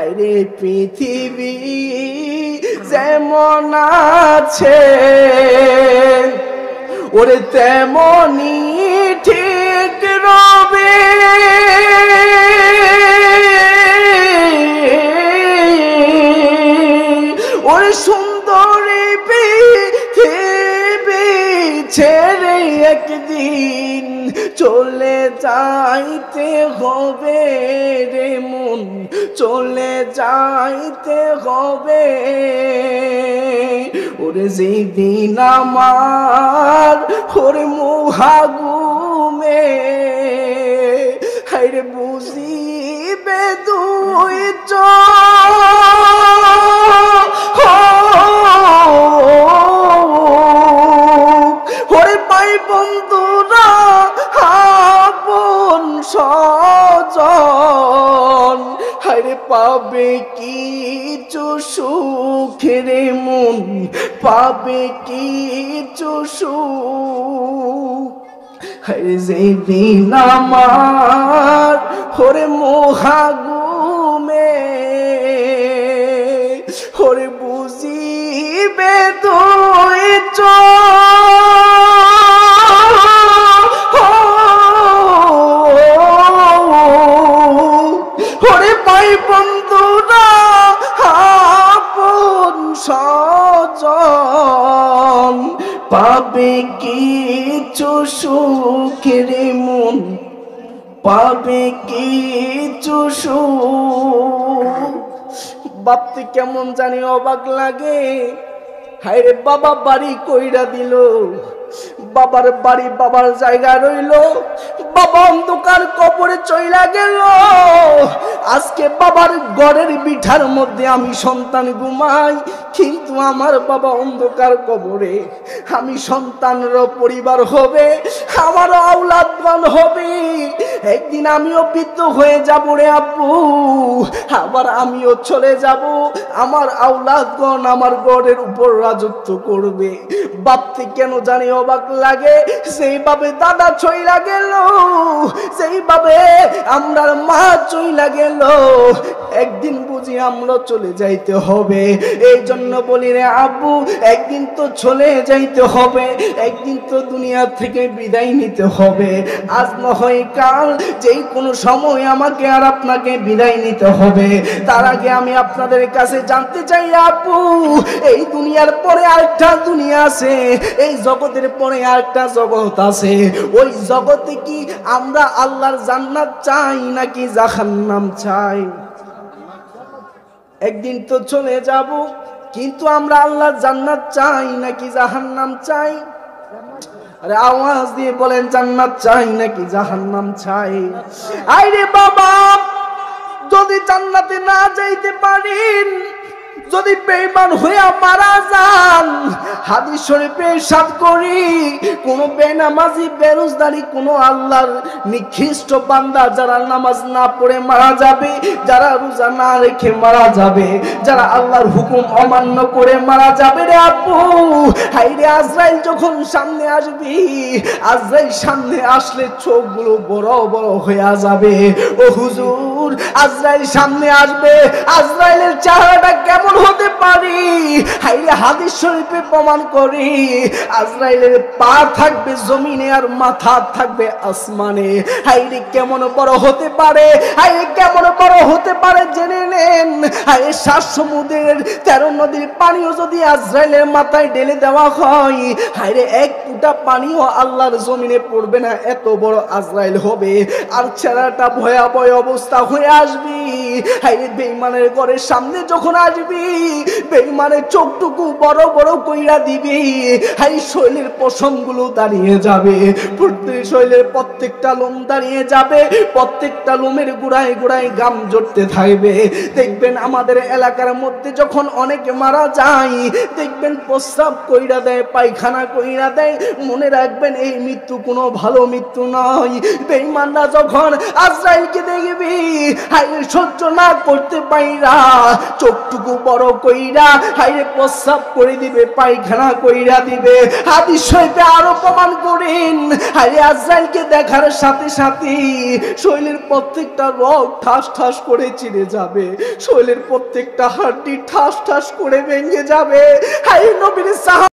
আরে পৃথিবী যেমন আছে ওরে তেমনি ঠিক রবে ওরে সুন্দরী পৃথিবী ছেড়ে একদিন চলে যাইতে হবে রে মন চলে যাইতে হবে ওরে যেদিন আমার ওরে মোহাগুমে হায়রে বুঝিবে দুই ওরে পাই বন্ধুরা আপন সজন হায়রে পাবে কিছু সুখের মন পাবে কিছু সুখ হায়রে যেদিন আমার ওরে মোহাগুমে ওরে বুঝিবে দুই ওরে পাই বন্ধুরা আপন সজন পাবে কিছু সুখের মন পাবে কিছু সুখ ভাবতে কেমন জানি অবাক লাগে হায়রে বাবা বাড়ি কইরা দিল বাবার বাড়ি বাবার জায়গা রইল বাবা অন্ধকার কবরে চইলা গেল আজকে বাবার ঘরের বিঠার মধ্যে আমি সন্তান ঘুমাই কিন্তু আমার বাবা অন্ধকার কবরে আমি সন্তানের পরিবার হবে আমার আওলাদগণ হবে একদিন আমিও বৃদ্ধ হয়ে যাব রে আব্বু আবার আমিও চলে যাব আমার আওলাদগণ আমার ঘরের উপর রাজত্ব করবে ভাবতে কেন জানি অবাক লাগে সেইভাবে দাদা চইলা গেল সেইভাবে আমরার মা চইলা গেল একদিন বুঝি আমরা চলে যাইতে হবে এই জন্য বলি রে আব্বু একদিন তো চলে যাইতে হবে একদিন তো দুনিয়া থেকে বিদায় নিতে হবে আজ না হয় কাল যেই কোনো সময় আমাকে আর আপনাকে বিদায় নিতে হবে তার আগে আমি আপনাদের কাছে জানতে চাই আব্বু এই দুনিয়ার পরে আরেকটা দুনিয়া আছে এই জগতের পরে আরেকটা জগৎ আছে ওই জগতে কি আমরা আল্লাহর জান্নাত চাই নাকি জাহান্নাম চাই একদিন তো চলে যাব কিন্তু আমরা আল্লাহর জান্নাত চাই নাকি জাহান্নাম চাই আরে আওয়াজ দিয়ে বলেন জান্নাত চাই নাকি জাহান্নাম চাই আইরে বাবা যদি জান্নাতে না যাইতে পারেন যদি বেঈমান হয়ে মারা যান হাদিস শরীফে ইরশাদ করি কোন বেনামাজি বেরোজদারি কোন আল্লাহর নিকৃষ্ট বান্দা যারা নামাজ না পড়ে মারা যাবে যারা রোজা না রেখে মারা যাবে যারা আল্লাহর হুকুম অমান্য করে মারা যাবে রে আপু হায়রে আজরাইল যখন সামনে আসবে আজরাইল সামনে আসলে চোখগুলো বড় বড় হয়ে যাবে ও হুজুর আজরাইল সামনে আসবে আজরাইলের চেহারাটা কেমন হতে পারে হায়রে হাদিস শরীফে প্রমাণ করে আজরাইলের পা থাকবে জমিনে আর মাথা থাকবে আসমানে হায়রে কেমন বড় হতে পারে হায়রে কেমন বড় হতে পারে জেনে নেন হায়রে 7 সমুদ্রের 13 নদীর পানিও যদি আজরাইলের মাথায় ঢেলে দেওয়া হয় হায়রে এক ফোঁটা পানিও আল্লাহর জমিনে পড়বে না এত বড় আজরাইল হবে আর চেহারাটা ভয়াবহ অবস্থা হয়ে আসবে হায়রে বেঈমানের ঘরের সামনে যখন আসবে বেঈমানের চোখটুকু বড় বড় কইরা দিবে হাই শরীরের পশমগুলো দাঁড়িয়ে যাবে শরীরের প্রত্যেকটা লোম দাঁড়িয়ে যাবে প্রত্যেকটা লোমের গোড়ায় গোড়ায় গাম জড়তে থাকবে দেখবেন আমাদের এলাকার মধ্যে যখন অনেকে মারা যায় দেখবেন প্রস্রাব কইরা দেয় পায়খানা কইরা দেয় মনে রাখবেন এই মৃত্যু কোনো ভালো মৃত্যু নয় বেঈমানরা যখন আজরাইলকে দেখবে হাই সহ্য না করতে পাইরা চোখটুকু বড় কইরা হাইরে প্রস্রাব করে দিবে, পায়খানা কইরা দিবে। হাদিস শরীফে আরো প্রমাণ করেন, হাইরে আজরাইলকে দেখার সাথে সাথে শরীরের প্রত্যেকটা রগ ঠাস ঠাস করে চিরে যাবে, শরীরের প্রত্যেকটা হাড়ি ঠাস ঠাস করে ভেঙে যাবে। হাইরে নবীর সাহাবা